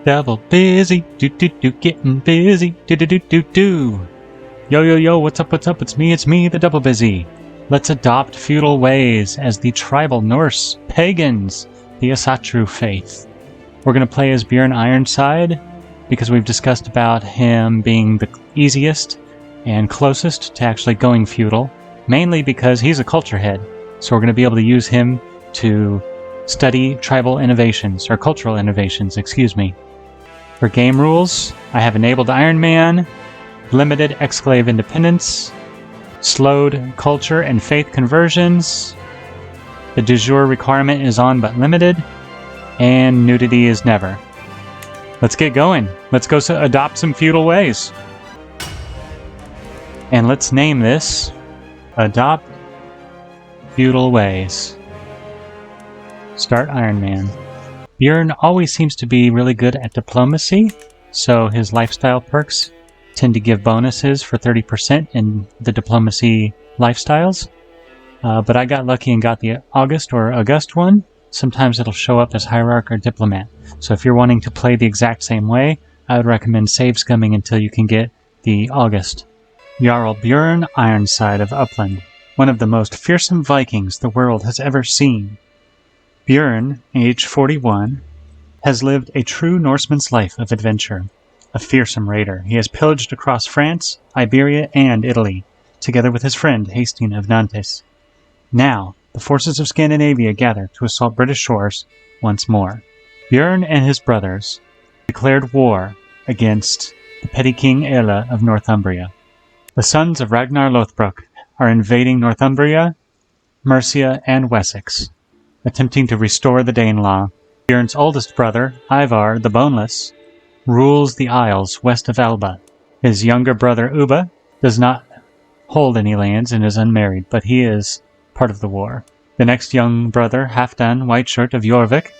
Double busy, getting busy, do. Yo, what's up, it's me, the double busy. Let's adopt feudal ways as the Tribal Norse pagans, the Asatru faith. We're going to play as Bjorn Ironside, because we've discussed about him being the easiest and closest to actually going feudal, mainly because he's a culture head, so we're going to be able to use him to study tribal innovations, or cultural innovations, excuse me. For game rules, I have enabled Iron Man, limited exclave independence, slowed culture and faith conversions, the de jure requirement is on but limited, and nudity is never. Let's get going. Let's go adopt some feudal ways. And let's name this Adopt Feudal Ways. Start Iron Man. Bjorn always seems to be really good at diplomacy, so his lifestyle perks tend to give bonuses for 30% in the diplomacy lifestyles. But I got lucky and got the August or August one. Sometimes it'll show up as Hierarch or Diplomat. So if you're wanting to play the exact same way, I would recommend save scumming until you can get the August. Jarl Bjorn Ironside of Upland, one of the most fearsome Vikings the world has ever seen. Bjorn, age 41, has lived a true Norseman's life of adventure. A fearsome raider, he has pillaged across France, Iberia, and Italy, together with his friend Hasting of Nantes. Now, the forces of Scandinavia gather to assault British shores once more. Bjorn and his brothers declared war against the petty king Aella of Northumbria. The sons of Ragnar Lothbrok are invading Northumbria, Mercia, and Wessex, attempting to restore the Danelaw. Bjorn's oldest brother, Ivar the Boneless, rules the Isles west of Alba. His younger brother, Ubba, does not hold any lands and is unmarried, but he is part of the war. The next young brother, Halfdan Whiteshirt of Jorvik,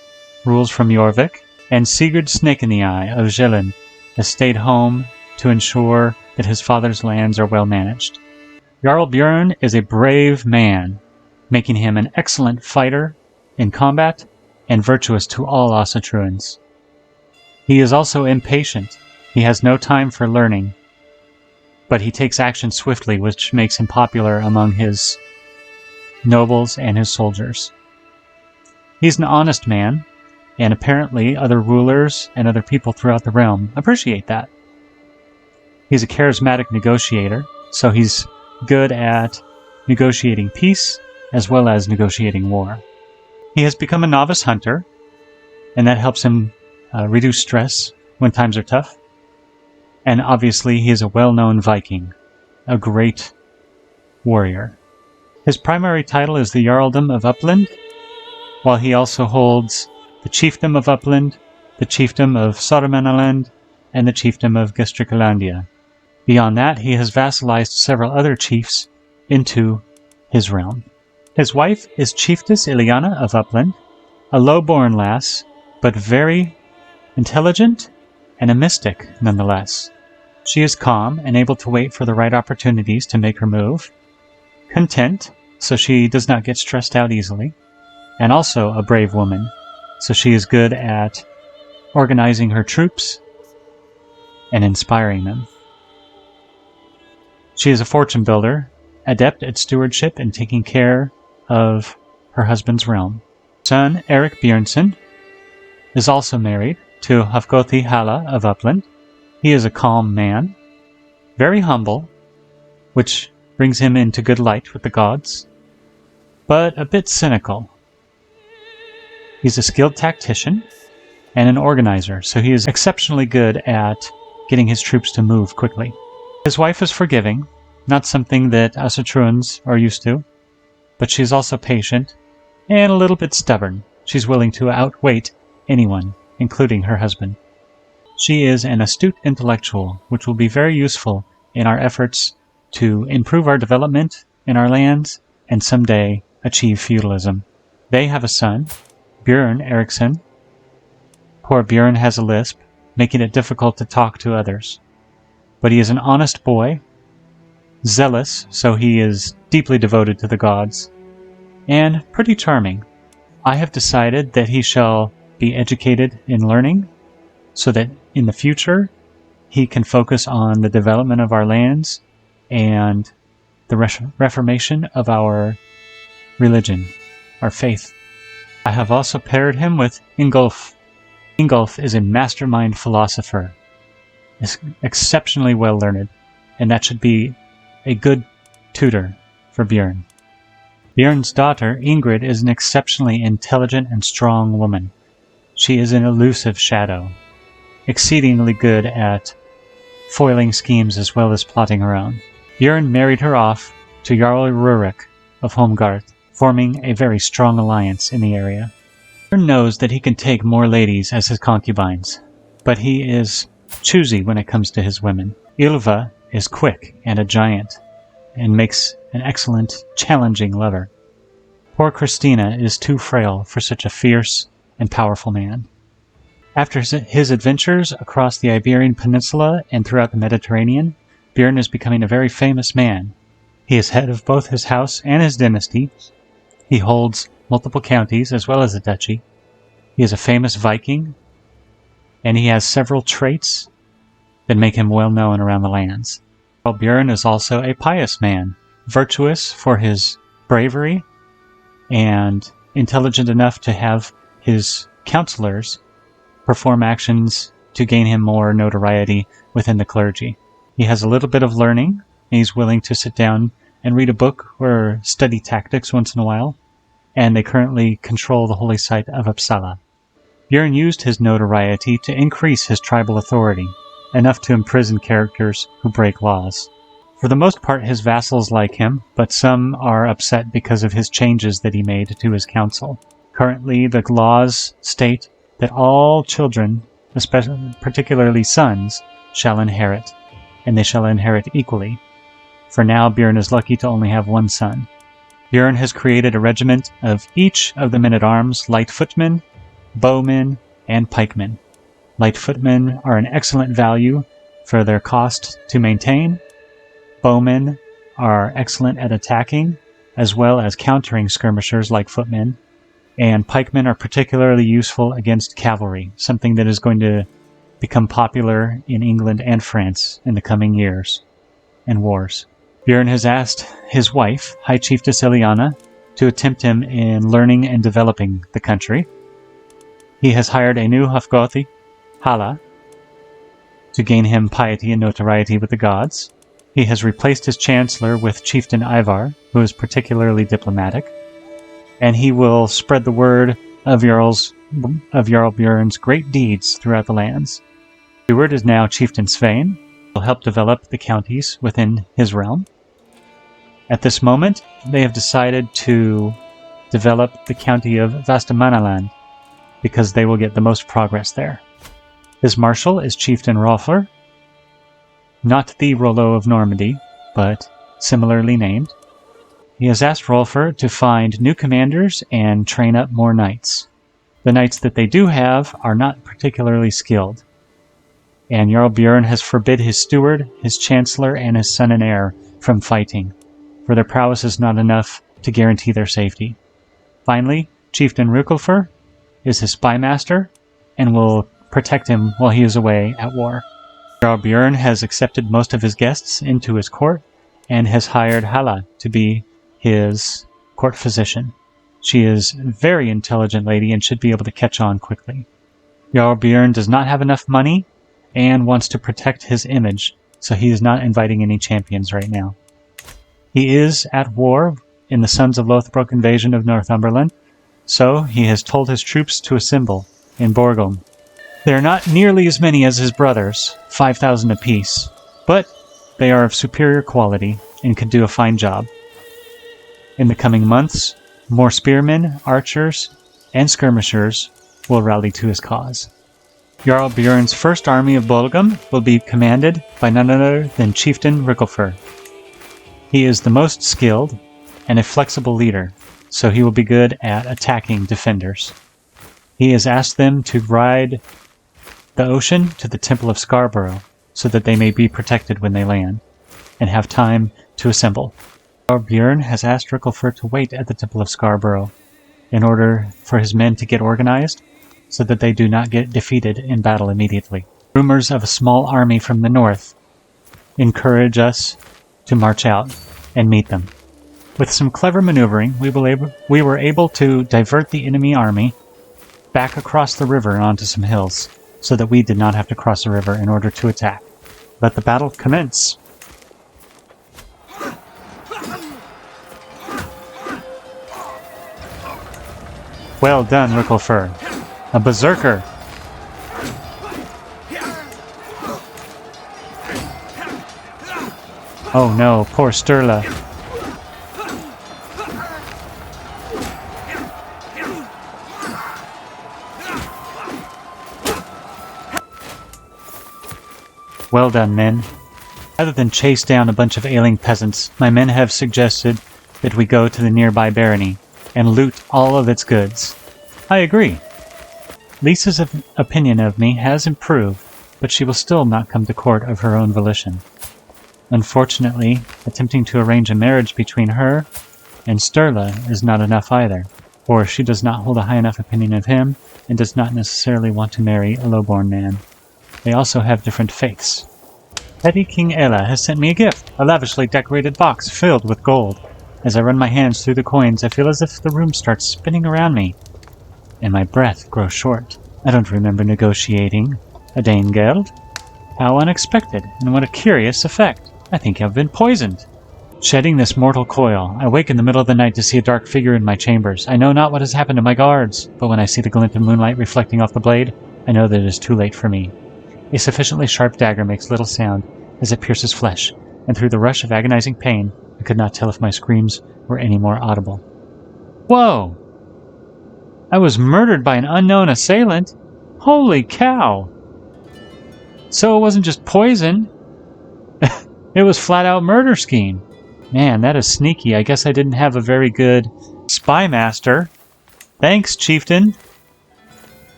rules from Jorvik, and Sigurd Snake in the Eye of Jylland has stayed home to ensure that his father's lands are well managed. Jarl Bjorn is a brave man, making him an excellent fighter in combat and virtuous to all Asatruans. He is also impatient. He has no time for learning, but he takes action swiftly, which makes him popular among his nobles and his soldiers. He's an honest man, and apparently other rulers and other people throughout the realm appreciate that. He's a charismatic negotiator, so he's good at negotiating peace as well as negotiating war. He has become a novice hunter, and that helps him reduce stress when times are tough. And obviously he is a well-known Viking, a great warrior. His primary title is the Jarldom of Upland, while he also holds the Chiefdom of Upland, the Chiefdom of Södermanland, and the Chiefdom of Gästrikelandia. Beyond that, he has vassalized several other chiefs into his realm. His wife is Chiefess Ileana of Upland, a low-born lass, but very intelligent and a mystic nonetheless. She is calm and able to wait for the right opportunities to make her move, content, so she does not get stressed out easily, and also a brave woman, so she is good at organizing her troops and inspiring them. She is a fortune builder, adept at stewardship and taking care of her husband's realm. Son Eric Bjornsson is also married to Hafgothi Halla of Upland. He is a calm man, very humble, which brings him into good light with the gods, but a bit cynical. He's a skilled tactician and an organizer, so he is exceptionally good at getting his troops to move quickly. His wife is forgiving, not something that Asatruans are used to, but she's also patient and a little bit stubborn. She's willing to outwait anyone, including her husband. She is an astute intellectual, which will be very useful in our efforts to improve our development in our lands and someday achieve feudalism. They have a son, Bjorn Eriksson. Poor Bjorn has a lisp, making it difficult to talk to others. But he is an honest boy, zealous, so he is deeply devoted to the gods, and pretty charming. I have decided that he shall be educated in learning, so that in the future he can focus on the development of our lands and the reformation of our religion, our faith. I have also paired him with Ingolf. Ingolf is a mastermind philosopher, is exceptionally well learned, and that should be a good tutor for Bjorn. Bjorn's daughter, Ingrid, is an exceptionally intelligent and strong woman. She is an elusive shadow, exceedingly good at foiling schemes as well as plotting her own. Bjorn married her off to Jarl Rurik of Holmgarth, forming a very strong alliance in the area. Bjorn knows that he can take more ladies as his concubines, but he is choosy when it comes to his women. Ylva is quick and a giant, and makes an excellent, challenging lover. Poor Christina is too frail for such a fierce and powerful man. After his adventures across the Iberian Peninsula and throughout the Mediterranean, Bjorn is becoming a very famous man. He is head of both his house and his dynasty. He holds multiple counties as well as a duchy. He is a famous Viking, and he has several traits that make him well known around the lands. While Bjorn is also a pious man, virtuous for his bravery, and intelligent enough to have his counselors perform actions to gain him more notoriety within the clergy. He has a little bit of learning, and he's willing to sit down and read a book or study tactics once in a while, and they currently control the holy site of Uppsala. Bjorn used his notoriety to increase his tribal authority, enough to imprison characters who break laws. For the most part, his vassals like him, but some are upset because of his changes that he made to his council. Currently, the laws state that all children, especially particularly sons, shall inherit, and they shall inherit equally. For now, Bjorn is lucky to only have one son. Bjorn has created a regiment of each of the men-at-arms, light footmen, bowmen, and pikemen. Light footmen are an excellent value for their cost to maintain. Bowmen are excellent at attacking, as well as countering skirmishers like footmen. And pikemen are particularly useful against cavalry, something that is going to become popular in England and France in the coming years and wars. Bjorn has asked his wife, High Chiefess Eliana, to attempt him in learning and developing the country. He has hired a new Hofgothi, Hala, to gain him piety and notoriety with the gods. He has replaced his chancellor with Chieftain Ivar, who is particularly diplomatic, and he will spread the word of Jarl Bjorn's great deeds throughout the lands. Steward is now Chieftain Svein, who will help develop the counties within his realm. At this moment, they have decided to develop the county of Vastamanaland, because they will get the most progress there. His marshal is Chieftain Rolfr, not the Rollo of Normandy, but similarly named. He has asked Rolfr to find new commanders and train up more knights. The knights that they do have are not particularly skilled, and Jarl Bjorn has forbid his steward, his chancellor, and his son and heir from fighting, for their prowess is not enough to guarantee their safety. Finally, Chieftain Rukelfer is his spymaster, and will protect him while he is away at war. Jarl Bjorn has accepted most of his guests into his court, and has hired Hala to be his court physician. She is a very intelligent lady and should be able to catch on quickly. Jarl Bjorn does not have enough money, and wants to protect his image, so he is not inviting any champions right now. He is at war in the Sons of Lothbrok invasion of Northumberland, so he has told his troops to assemble in Borgholm. They are not nearly as many as his brothers, 5,000 apiece, but they are of superior quality and can do a fine job. In the coming months, more spearmen, archers, and skirmishers will rally to his cause. Jarl Bjorn's first army of Bolgum will be commanded by none other than Chieftain Rickelfer. He is the most skilled and a flexible leader, so he will be good at attacking defenders. He has asked them to ride the ocean to the Temple of Scarborough, so that they may be protected when they land, and have time to assemble. Jarl Bjorn has asked Rickelfer to wait at the Temple of Scarborough, in order for his men to get organized, so that they do not get defeated in battle immediately. Rumors of a small army from the north encourage us to march out and meet them. With some clever maneuvering, we were able to divert the enemy army back across the river and onto some hills, so that we did not have to cross the river in order to attack. Let the battle commence. Well done, Ricklefur. A berserker. Oh no, poor Sturla. Well done, men. Rather than chase down a bunch of ailing peasants, my men have suggested that we go to the nearby barony and loot all of its goods. I agree. Lisa's opinion of me has improved, but she will still not come to court of her own volition. Unfortunately, attempting to arrange a marriage between her and Sturla is not enough either, for she does not hold a high enough opinion of him and does not necessarily want to marry a lowborn man. They also have different faiths. Petty King Aella has sent me a gift, a lavishly decorated box filled with gold. As I run my hands through the coins, I feel as if the room starts spinning around me, and my breath grows short. I don't remember negotiating a Danegeld. How unexpected, and what a curious effect. I think I've been poisoned. Shedding this mortal coil, I wake in the middle of the night to see a dark figure in my chambers. I know not what has happened to my guards, but when I see the glint of moonlight reflecting off the blade, I know that it is too late for me. A sufficiently sharp dagger makes little sound as it pierces flesh, and through the rush of agonizing pain, I could not tell if my screams were any more audible. Whoa! I was murdered by an unknown assailant? Holy cow! So it wasn't just poison. It was flat-out murder scheme. Man, that is sneaky. I guess I didn't have a very good spy master. Thanks, chieftain.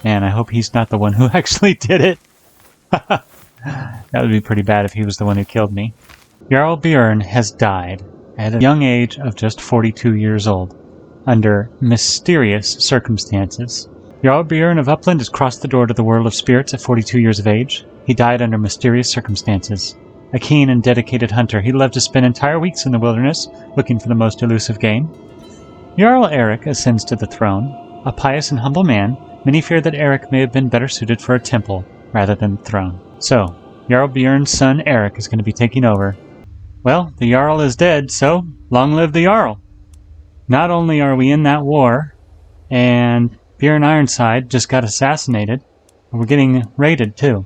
Man, I hope he's not the one who actually did it. That would be pretty bad if he was the one who killed me. Jarl Bjorn has died at a young age of just 42 years old, under mysterious circumstances. Jarl Bjorn of Upland has crossed the door to the world of spirits at 42 years of age. He died under mysterious circumstances. A keen and dedicated hunter, he loved to spend entire weeks in the wilderness, looking for the most elusive game. Jarl Eric ascends to the throne. A pious and humble man, many fear that Eric may have been better suited for a temple rather than the throne. So, Jarl Bjorn's son Eric is going to be taking over. Well, the Jarl is dead, so long live the Jarl! Not only are we in that war, and Bjorn Ironside just got assassinated, but we're getting raided too.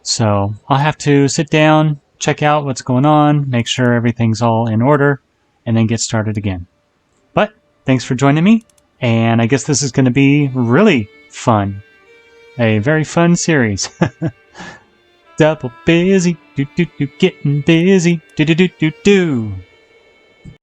So, I'll have to sit down, check out what's going on, make sure everything's all in order, and then get started again. But, thanks for joining me, and I guess this is going to be really fun. A very fun series. Double busy, getting busy, do.